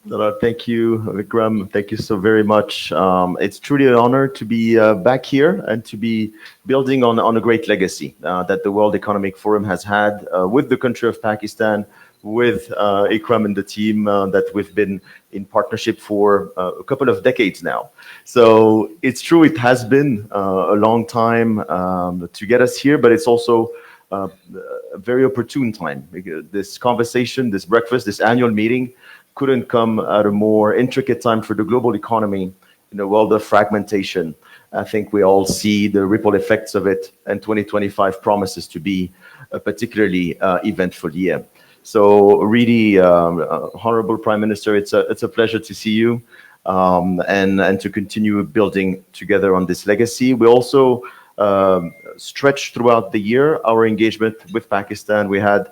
Thank you, Ikram. Thank you so very much. It's truly an honor to be back here and to be building on a great legacy that the World Economic Forum has had with the country of Pakistan, with Ikram and the team that we've been in partnership for a couple of decades now. So it's true, it has been a long time to get us here, but it's also uh, a very opportune time. This conversation, this breakfast, this annual meeting couldn't come at a more intricate time for the global economy in a world of fragmentation. I think we all see the ripple effects of it, and 2025 promises to be a particularly eventful year. So, really, Honorable Prime Minister, it's a pleasure to see you and to continue building together on this legacy. We also stretched throughout the year our engagement with Pakistan. We had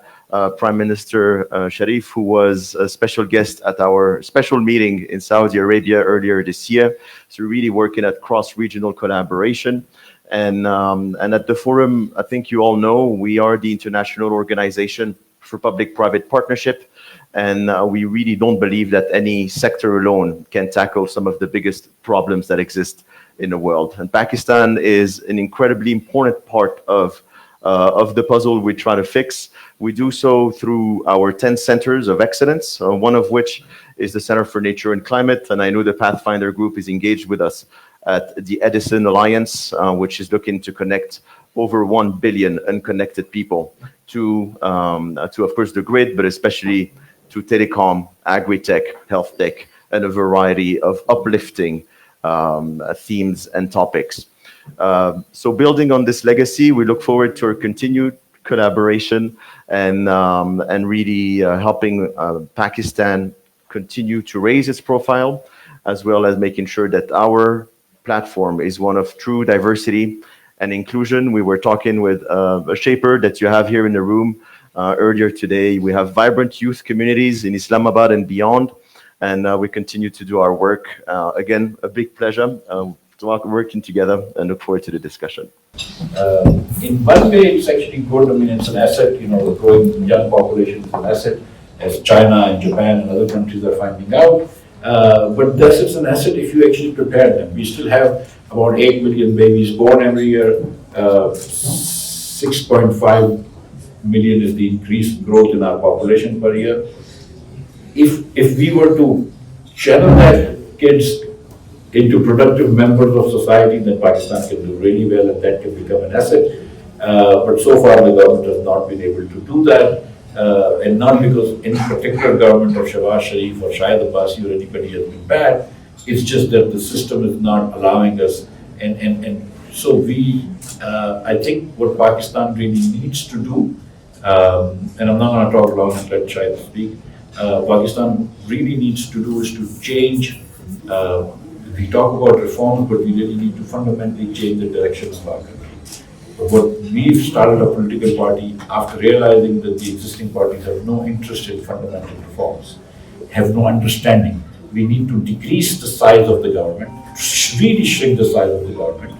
Prime Minister Sharif, who was a special guest at our special meeting in Saudi Arabia earlier this year. So really working at cross-regional collaboration. And at the forum, I think you all know, we are the international organization for public-private partnership. And we really don't believe that any sector alone can tackle some of the biggest problems that exist in the world. And Pakistan is an incredibly important part of the puzzle we try to fix. We do so through our 10 centers of excellence, one of which is the Center for Nature and Climate. And I know the Pathfinder group is engaged with us at the Edison Alliance, which is looking to connect over 1 billion unconnected people to of course, the grid, but especially to telecom, agri-tech, health tech, and a variety of uplifting themes and topics. So building on this legacy, we look forward to our continued collaboration and really helping Pakistan continue to raise its profile, as well as making sure that our platform is one of true diversity and inclusion. We were talking with a shaper that you have here in the room earlier today. We have vibrant youth communities in Islamabad and beyond, and we continue to do our work. Again, a big pleasure working together, and look forward to the discussion. In one way, it's actually good. I mean, it's an asset, the growing young population is an asset, as China and Japan and other countries are finding out. But this is an asset if you actually prepare them. We still have about 8 million babies born every year. 6.5 million is the increased growth in our population per year. If we were to channel that kids into productive members of society, then Pakistan can do really well and that can become an asset. But so far the government has not been able to do that. And not because any particular government of Shahbaz Sharif or Shahid Abbasi or anybody has been bad. It's just that the system is not allowing us. And so I think what Pakistan really needs to do, and I'm not going to talk long and let Shahid speak, Pakistan really needs to do is to change. We talk about reforms, but we really need to fundamentally change the direction of our country. But we've started a political party after realizing that the existing parties have no interest in fundamental reforms, have no understanding. We need to decrease the size of the government, really shrink the size of the government.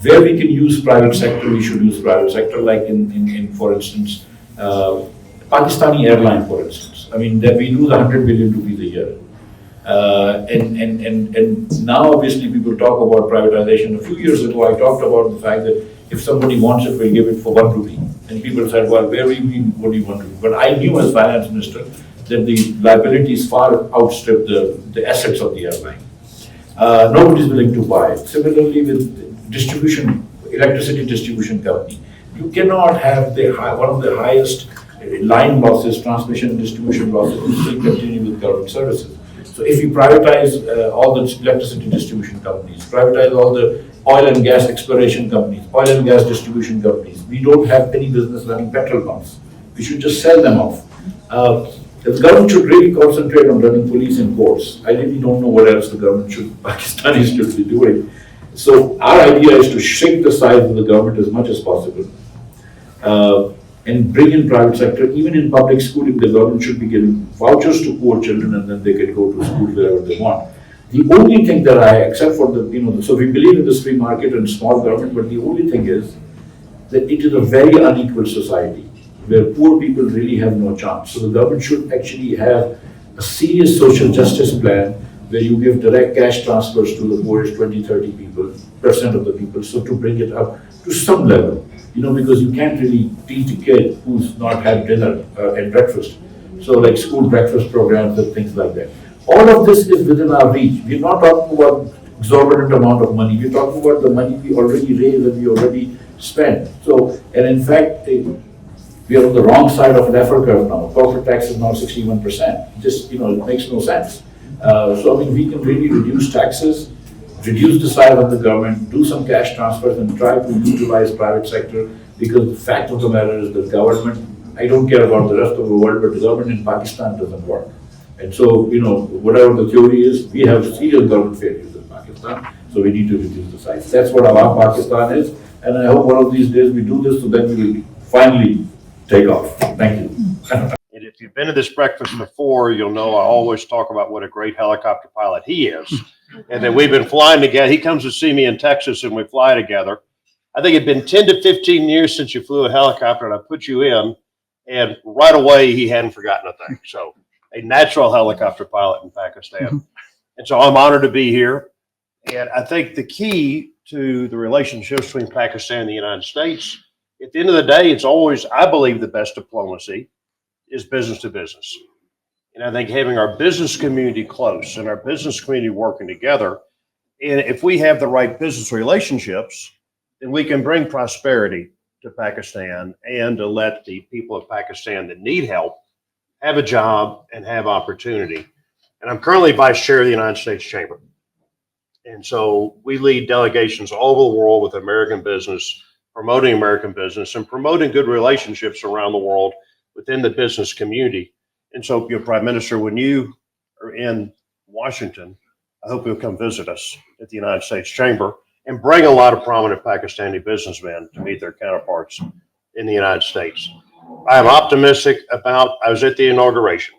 Where we can use private sector, we should use private sector, like in for instance, Pakistani airline, for instance. I mean, that we lose 100 billion rupees a year. And now obviously people talk about privatization. A few years ago I talked about the fact that if somebody wants it, we'll give it for 1 rupee. And people said, well, where do you mean, what do you want to do? But I knew as finance minister that the liabilities far outstrip the assets of the airline. Nobody's willing to buy it. Similarly with electricity distribution company. You cannot have one of the highest line losses, transmission and distribution losses, and still continue with government services. So if you privatize all the electricity distribution companies, privatize all the oil and gas exploration companies, oil and gas distribution companies, we don't have any business running petrol pumps. We should just sell them off. The government should really concentrate on running police and courts. I really don't know what else the government Pakistanis should be doing. So our idea is to shrink the size of the government as much as possible. And bring in private sector. Even in public schooling, the government should be giving vouchers to poor children, and then they can go to school wherever they want. The only thing that except for so we believe in this free market and small government, but the only thing is that it is a very unequal society where poor people really have no chance. So the government should actually have a serious social justice plan where you give direct cash transfers to the poorest 20, 30 people, percent of the people, so to bring it up to some level, because you can't really teach a kid who's not had dinner and breakfast. So like school breakfast programs and things like that. All of this is within our reach. We're not talking about exorbitant amount of money. We're talking about the money we already raised and we already spent. So, and in fact, we are on the wrong side of an effort curve now. Corporate tax is now 61%. Just, it makes no sense. So, I mean, we can really reduce taxes, reduce the size of the government, do some cash transfers and try to utilize private sector, because the fact of the matter is the government, I don't care about the rest of the world, but the government in Pakistan doesn't work. And so, whatever the theory is, we have serious government failures in Pakistan, so we need to reduce the size. That's what our Pakistan is, and I hope one of these days we do this, so then we will finally take off. Thank you. And if you've been to this breakfast before, you'll know I always talk about what a great helicopter pilot he is. And that we've been flying together. He comes to see me in Texas and we fly together. I think it'd been 10 to 15 years since you flew a helicopter and I put you in, and right away he hadn't forgotten a thing. So a natural helicopter pilot in Pakistan. And so I'm honored to be here. And I think the key to the relationships between Pakistan and the United States, at the end of the day, it's always, I believe, the best diplomacy is business to business. And I think having our business community close and our business community working together, and if we have the right business relationships, then we can bring prosperity to Pakistan and to let the people of Pakistan that need help have a job and have opportunity. And I'm currently vice chair of the United States Chamber. And so we lead delegations all over the world with American business, promoting American business and promoting good relationships around the world within the business community. And so, Prime Minister, when you are in Washington, I hope you'll come visit us at the United States Chamber and bring a lot of prominent Pakistani businessmen to meet their counterparts in the United States. I am optimistic I was at the inauguration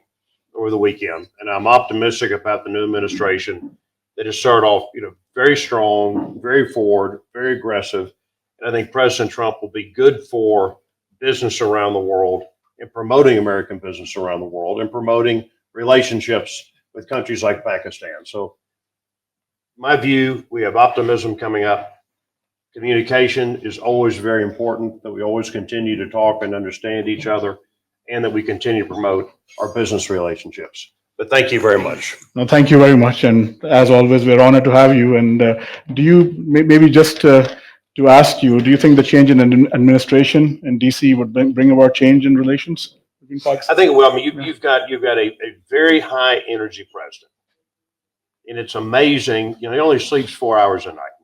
over the weekend, and I'm optimistic about the new administration that has started off, very strong, very forward, very aggressive. And I think President Trump will be good for business around the world and promoting American business around the world and promoting relationships with countries like Pakistan. So my view, we have optimism coming up. Communication is always very important, that we always continue to talk and understand each other, and that we continue to promote our business relationships. But thank you very much. No, thank you very much. And as always, we're honored to have you. And do you, maybe just to ask you, do you think the change in administration in DC would bring about change in relations between Pakistan? I think, well, I mean, you've got a very high energy president. And it's amazing, he only sleeps 4 hours a night.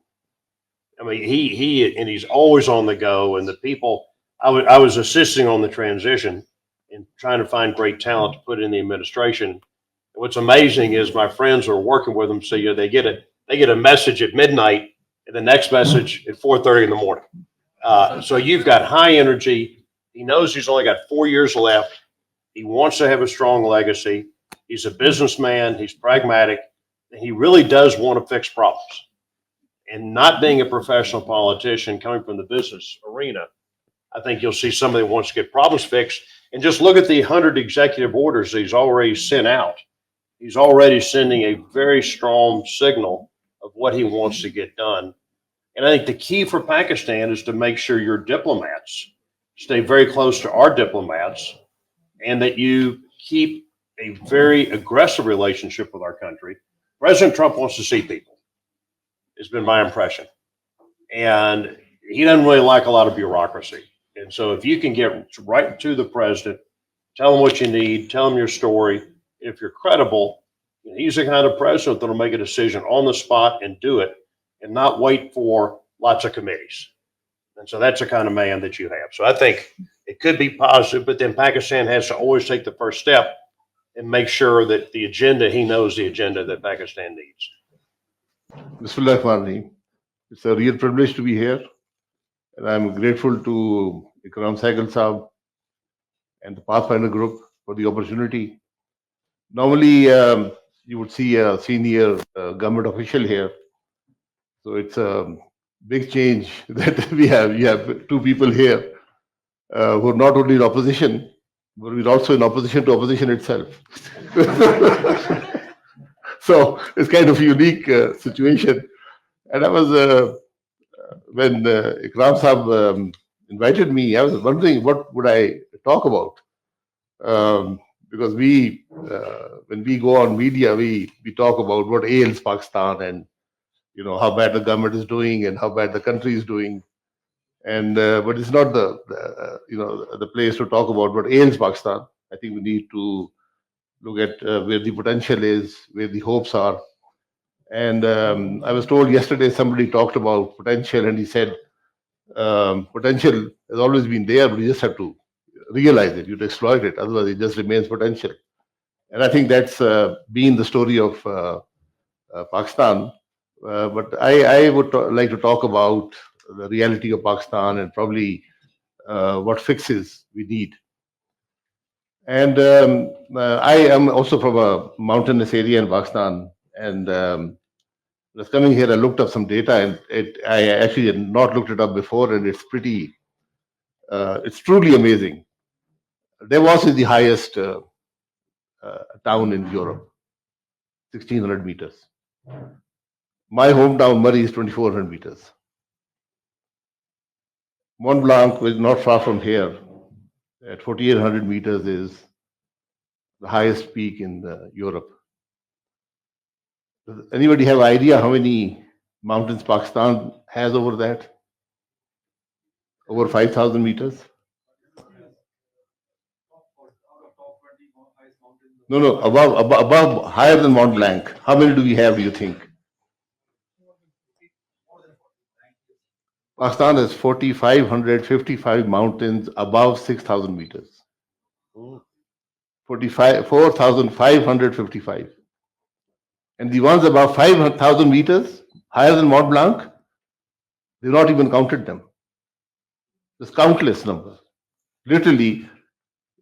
I mean, he's always on the go, and the people, I was assisting on the transition and trying to find great talent to put in the administration. And what's amazing is my friends are working with them. So, they get a message at midnight and the next message at 4:30 in the morning. So you've got high energy. He knows he's only got 4 years left. He wants to have a strong legacy. He's a businessman. He's pragmatic. And he really does want to fix problems. And not being a professional politician coming from the business arena, I think you'll see somebody that wants to get problems fixed. And just look at the 100 executive orders he's already sent out. He's already sending a very strong signal of what he wants to get done. And I think the key for Pakistan is to make sure your diplomats stay very close to our diplomats, and that you keep a very aggressive relationship with our country. President Trump wants to see people. It's been my impression. And he doesn't really like a lot of bureaucracy. And so if you can get right to the president, tell him what you need, tell him your story. If you're credible, he's the kind of president that'll make a decision on the spot and do it, and not wait for lots of committees. And so that's the kind of man that you have. So I think it could be positive, but then Pakistan has to always take the first step and make sure that the agenda, he knows the agenda that Pakistan needs. Bismillah. It's a real privilege to be here. And I'm grateful to Ikram Sehgal Saab and the Pathfinder group for the opportunity. Normally, you would see a senior government official here. So it's a big change that we have. You have two people here who are not only in opposition, but we're also in opposition to opposition itself. So it's kind of a unique situation. And I was, when Ikram Saab invited me, I was wondering what would I talk about. Because when we go on media, we talk about what ails Pakistan and how bad the government is doing and how bad the country is doing. And but it's not the place to talk about what ails Pakistan. I think we need to look at where the potential is, where the hopes are. And I was told yesterday somebody talked about potential, and he said potential has always been there, but you just have to realize it, you have to exploit it, otherwise it just remains potential. And I think that's been the story of Pakistan. But I would like to talk about the reality of Pakistan and probably what fixes we need. And I am also from a mountainous area in Pakistan, and was coming here, I looked up some data, and I actually had not looked it up before, and it's it's truly amazing. Davos is the highest town in Europe, 1600 meters. My hometown, Murray, is 2400 meters. Mont Blanc, which is not far from here, at 4800 meters, is the highest peak in Europe. Does anybody have idea how many mountains Pakistan has over that? Over 5,000 meters? No, above, higher than Mont Blanc. How many do we have, do you think? Pakistan has 4,555 mountains above 6,000 meters. 4,555. And the ones above 5,000 meters, higher than Mont Blanc, they've not even counted them. There's countless numbers. Literally,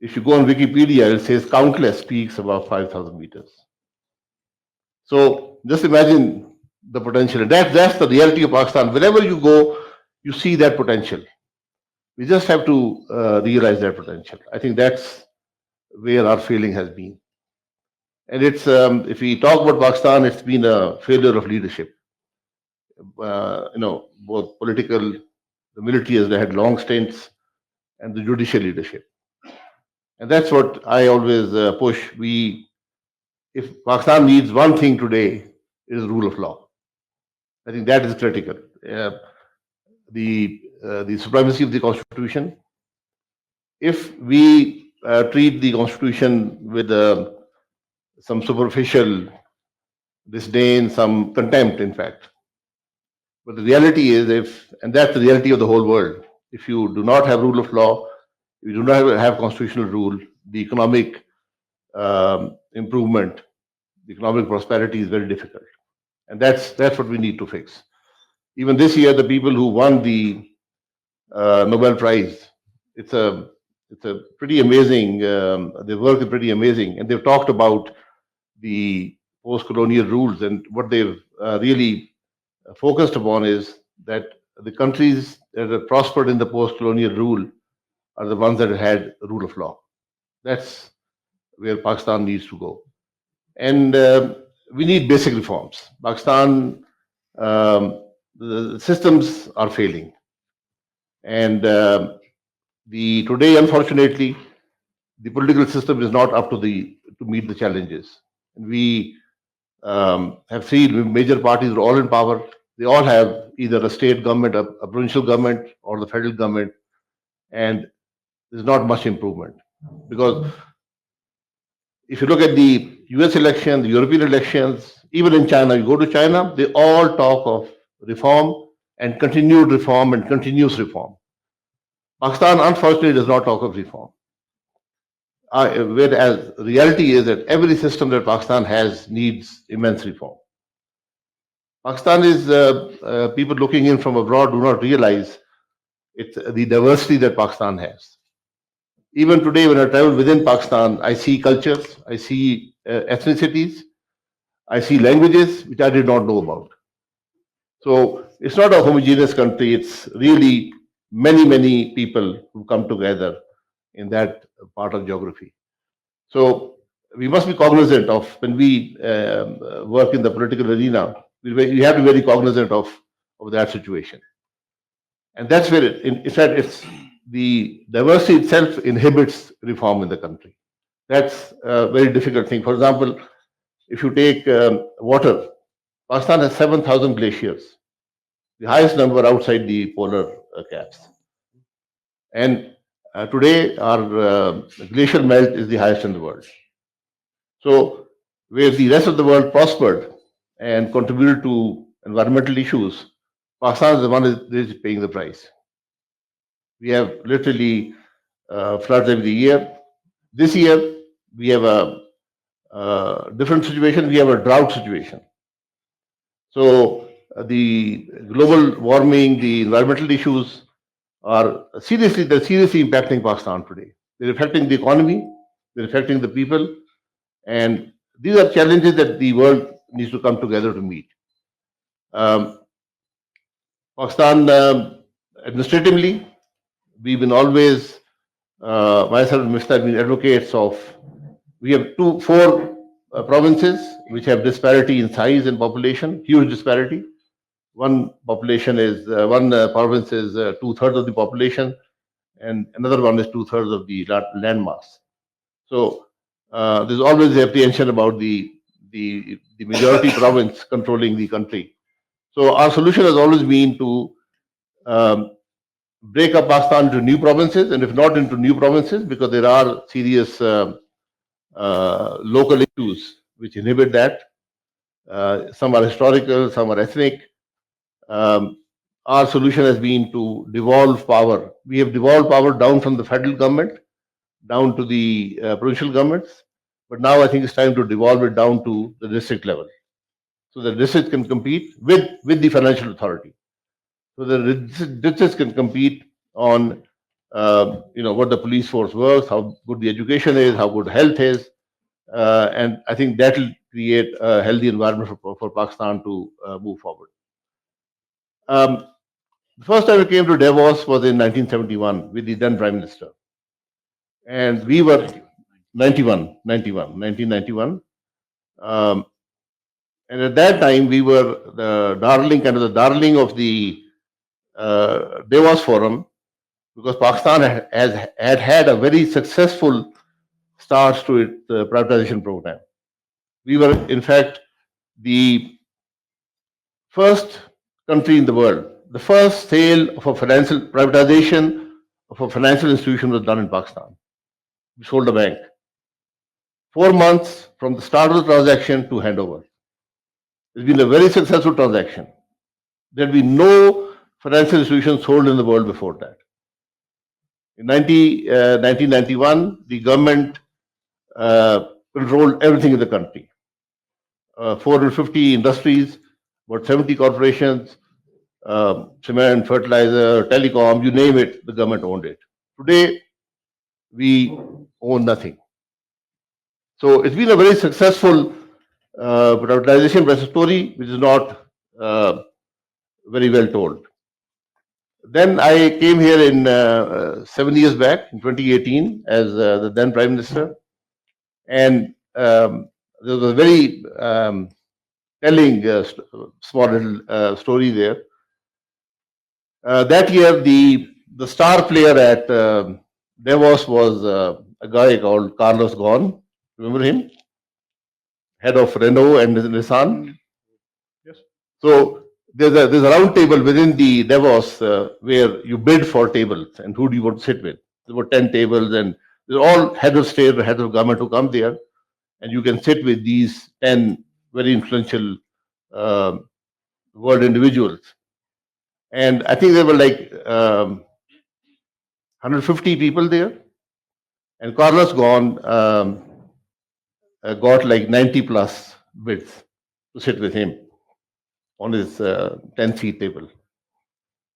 if you go on Wikipedia, it says countless peaks above 5,000 meters. So just imagine the potential. And that's the reality of Pakistan. Wherever you go, you see that potential. We just have to realize that potential. I think that's where our failing has been. And it's if we talk about Pakistan, it's been a failure of leadership. Both political, the military has had long stints, and the judicial leadership. And that's what I always push. If Pakistan needs one thing today, it is rule of law. I think that is critical. The supremacy of the Constitution. If we treat the Constitution with some superficial disdain, some contempt, in fact. But the reality is, and that's the reality of the whole world, if you do not have rule of law, if you do not have constitutional rule, the economic improvement, the economic prosperity is very difficult. And that's what we need to fix. Even this year, the people who won the Nobel Prize, it's a pretty amazing, their work is pretty amazing, and they've talked about the post-colonial rules, and what they've really focused upon is that the countries that have prospered in the post-colonial rule are the ones that had rule of law. That's where Pakistan needs to go. And we need basic reforms. Pakistan, the systems are failing. And today, unfortunately, the political system is not up to meet the challenges. And we have seen major parties are all in power. They all have either a state government, a provincial government, or the federal government, and there's not much improvement. Because if you look at the US election, the European elections, even in China, you go to China, they all talk of reform and continued reform and continuous reform. Pakistan, unfortunately, does not talk of reform. Whereas reality is that every system that Pakistan has needs immense reform. Pakistan is, people looking in from abroad do not realize it's the diversity that Pakistan has. Even today, when I travel within Pakistan, I see cultures, I see ethnicities, I see languages which I did not know about. So it's not a homogeneous country, it's really many, many people who come together in that part of geography. So we must be cognizant of when we work in the political arena. We have to be very cognizant of that situation, and that's where in fact it's the diversity itself inhibits reform in the country. That's a very difficult thing. For example, if you take water, Pakistan has 7,000 glaciers, the highest number outside the polar caps. And today, our glacial melt is the highest in the world. So, where the rest of the world prospered and contributed to environmental issues, Pakistan is the one that is paying the price. We have literally floods every year. This year, we have a different situation. We have a drought situation. So, the global warming, the environmental issues they're seriously impacting Pakistan today. They're affecting the economy, they're affecting the people, and these are challenges that the world needs to come together to meet. Pakistan, administratively, we've been always, myself and Miftah have been advocates of, we have four provinces which have disparity in size and population, huge disparity. One province is 2/3 of the population, and another one is 2/3 of the land mass. So there's always the apprehension about the majority province controlling the country. So our solution has always been to break up Pakistan into new provinces, and if not into new provinces, because there are serious local issues which inhibit that. Some are historical, some are ethnic. Our solution has been to devolve power. We have devolved power down from the federal government down to the provincial governments, but now I think it's time to devolve it down to the district level, so the district can compete with the financial authority. So the districts can compete on what the police force works, how good the education is, how good health is, and I think that will create a healthy environment for Pakistan to move forward. The first time I came to Davos was in 1971 with the then Prime Minister. And we were 1991. And at that time, we were the darling of the Davos Forum, because Pakistan had a very successful start to its privatization program. We were, in fact, the first country in the world. The first sale of a privatization of a financial institution was done in Pakistan. We sold a bank. 4 months from the start of the transaction to handover. It's been a very successful transaction. There had been no financial institution sold in the world before that. In 1991, the government controlled everything in the country. 450 industries, about 70 corporations, cement, fertilizer, telecom, you name it, the government owned it. Today, we own nothing. So it's been a very successful privatization story, which is not very well told. Then I came here in 7 years back, in 2018, as the then Prime Minister. And there was a very telling small little story there. That year, the star player at Davos was a guy called Carlos Ghosn. Remember him? Head of Renault and Nissan. Yes. So there's a round table within the Davos where you bid for tables and who do you want to sit with. There were 10 tables, and they're all head of state or head of government who come there, and you can sit with these 10 very influential world individuals. And I think there were like 150 people there, and Carlos Ghosn got like 90 plus bids to sit with him on his 10-seat table.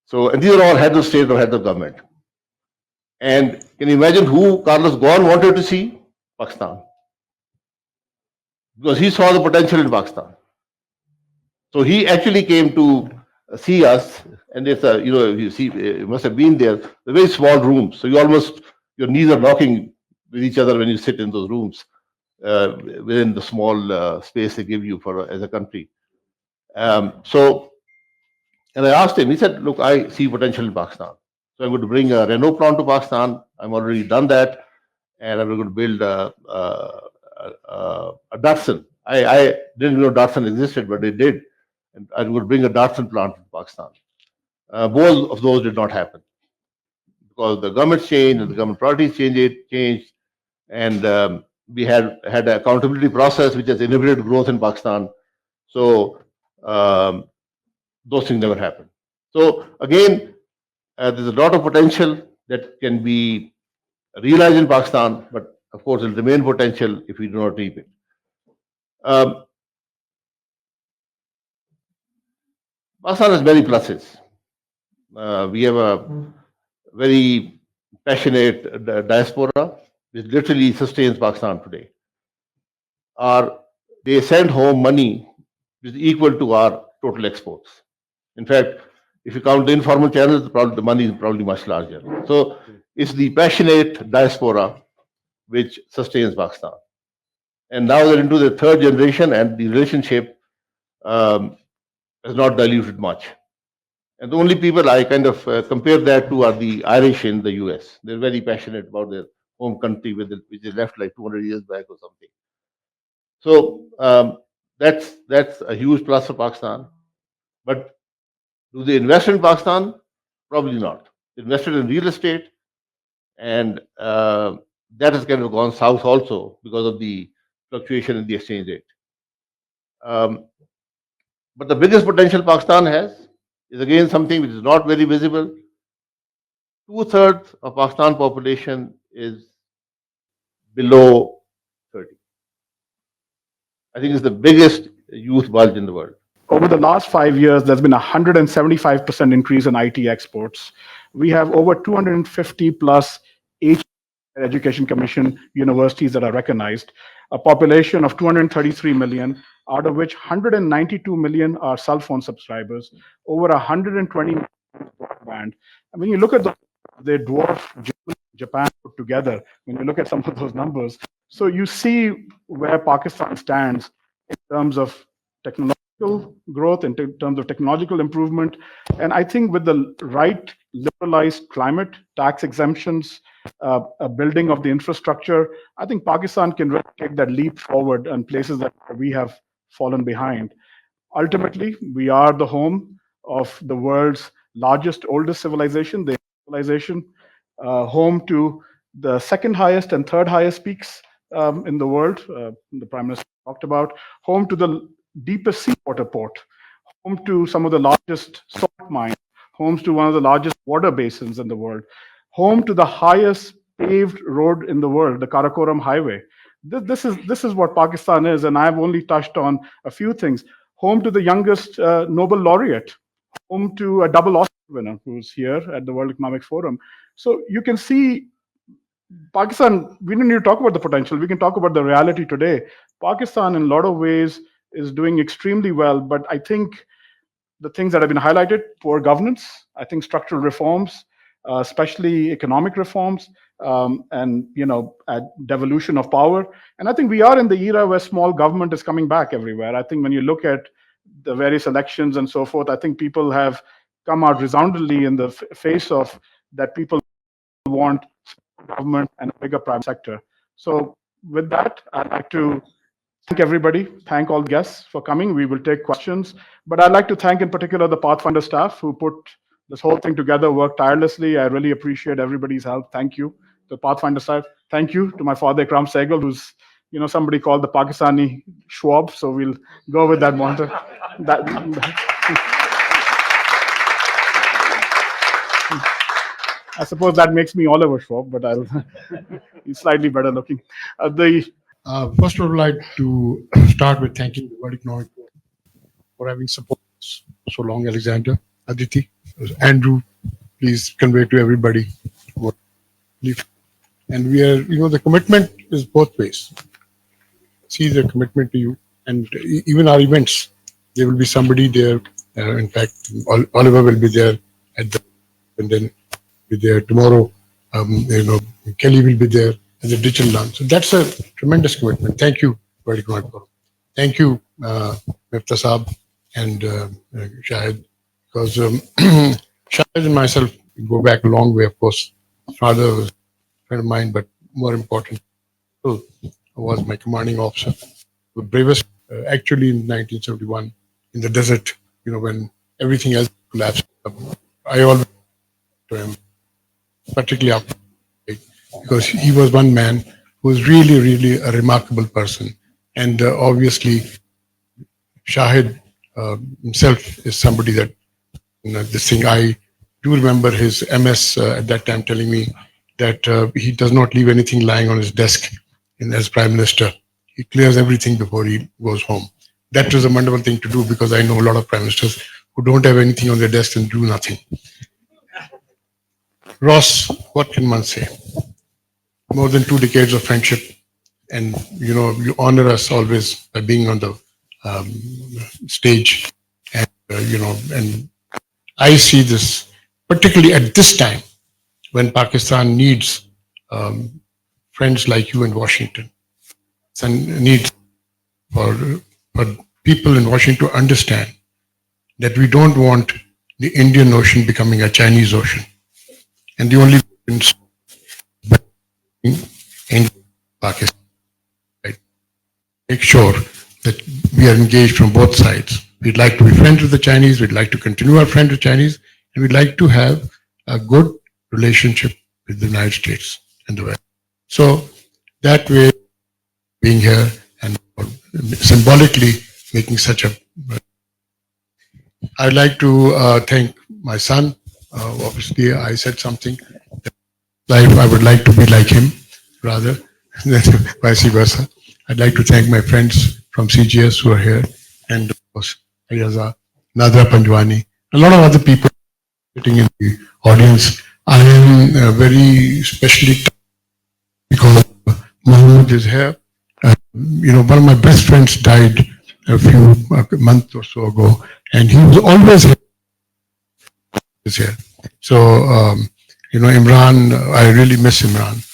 So, and these are all heads of state or heads of government. And can you imagine who Carlos Ghosn wanted to see? Pakistan. Because he saw the potential in Pakistan. So he actually came to see us, and it's you must have been there. They're very small rooms, so you your knees are knocking with each other when you sit in those rooms within the small space they give you for as a country. And I asked him, he said, look, I see potential in Pakistan. So I'm going to bring a Renault plant to Pakistan. I'm already done that. And I'm going to build a Datsun. I didn't know Datsun existed, but it did. And I'm going to bring a Datsun plant to Pakistan. Both of those did not happen because the government changed and the government priorities changed. And we had an accountability process which has inhibited growth in Pakistan. So those things never happened. So again, there's a lot of potential that can be realized in Pakistan, but of course, it will remain potential if we do not reap it. Pakistan has many pluses. We have a very passionate diaspora which literally sustains Pakistan today. They send home money which is equal to our total exports. In fact, if you count the informal channels, the money is probably much larger. So it's the passionate diaspora which sustains Pakistan. And now they're into the third generation, and the relationship has not diluted much. And the only people I kind of compare that to are the Irish in the US. They're very passionate about their home country, which they left like 200 years back or something. So that's a huge plus for Pakistan. But do they invest in Pakistan? Probably not. They invested in real estate, and that has kind of gone south also because of the fluctuation in the exchange rate. But the biggest potential Pakistan has is again something which is not very visible. 2/3 of Pakistan population is below 30. I think it's the biggest youth bulge in the world. Over the last 5 years, there's been a 175% increase in IT exports. We have over 250 plus Education Commission universities that are recognized, a population of 233 million, out of which 192 million are cell phone subscribers, over 120 million broadband. And when you look at they dwarf Japan put together, when you look at some of those numbers. So you see where Pakistan stands in terms of technological growth, in terms of technological improvement. And I think with the right liberalized climate, tax exemptions, a building of the infrastructure, I think Pakistan can really take that leap forward in places that we have fallen behind. Ultimately, we are the home of the world's largest, oldest civilization, the civilization, home to the second highest and third highest peaks in the world, the Prime Minister talked about, home to the deepest seawater port, home to some of the largest salt mines, homes to one of the largest water basins in the world, home to the highest paved road in the world, the Karakoram Highway. This is what Pakistan is, and I've only touched on a few things. Home to the youngest Nobel laureate, home to a double Oscar winner who's here at the World Economic Forum. So you can see Pakistan, we don't need to talk about the potential. We can talk about the reality today. Pakistan, in a lot of ways, is doing extremely well. But I think the things that have been highlighted, poor governance, I think structural reforms, especially economic reforms, and devolution of power. And I think we are in the era where small government is coming back everywhere. I think when you look at the various elections and so forth, I think people have come out resoundingly in the face of that. People want government and a bigger private sector. So with that, I'd like to thank everybody, thank all guests for coming. We will take questions, but I'd like to thank in particular the Pathfinder staff who put this whole thing together, worked tirelessly. I really appreciate everybody's help. Thank you to the Pathfinder staff. Thank you to my father, Ikram Sehgal, who's somebody called the Pakistani Schwab, so we'll go with that monitor. I suppose that makes me Oliver Schwab, but he's slightly better looking. First, I would like to start with thanking the World Economic Forum for having supported us so long, Alexandre, Aditi, Andrew. Please convey to everybody what. And we are, the commitment is both ways. See the commitment to you, and even our events, there will be somebody there. In fact, Oliver will be there and then be there tomorrow. Kelly will be there as a digital lunch. So that's a tremendous commitment. Thank you, Vedic Noise Forum. Thank you, Miftah Saab and Shahid, because Shahid and myself go back a long way, of course. Father was a friend of mine, but more important, was my commanding officer. The bravest, actually in 1971, in the desert, when everything else collapsed. I always to him, particularly after, because he was one man who was really, really a remarkable person. And obviously, Shahid himself is somebody that, this thing, I do remember his MS at that time telling me that he does not leave anything lying on his desk as Prime Minister. He clears everything before he goes home. That was a wonderful thing to do, because I know a lot of Prime Ministers who don't have anything on their desk and do nothing. Ross, what can one say? More than 2 decades of friendship, and you honor us always by being on the stage, and and I see this particularly at this time when Pakistan needs friends like you in Washington, and needs for people in Washington to understand that we don't want the Indian Ocean becoming a Chinese Ocean, and the only in Pakistan, right? Make sure that we are engaged from both sides. We'd like to be friends with the Chinese, we'd like to continue our friend with Chinese, and we'd like to have a good relationship with the United States and the West. So that way, being here and symbolically making such a... I'd like to thank my son. Obviously, I said something. I would like to be like him, rather, than vice versa. I'd like to thank my friends from CGS who are here, and of course, Ayaza, Nadra Panjwani, a lot of other people sitting in the audience. I am very specially touched because Muhammad is here. One of my best friends died a month or so ago, and he was always here. So, Imran, I really miss Imran,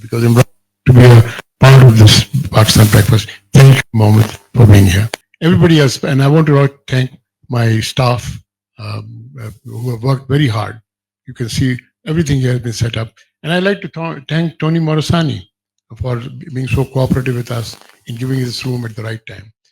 because Imran to be a part of this Pakistan breakfast. Thank you, Mohammed, for being here. Everybody else, and I want to thank my staff who have worked very hard. You can see everything here has been set up. And I'd like to thank Tony Morosani for being so cooperative with us in giving us this room at the right time.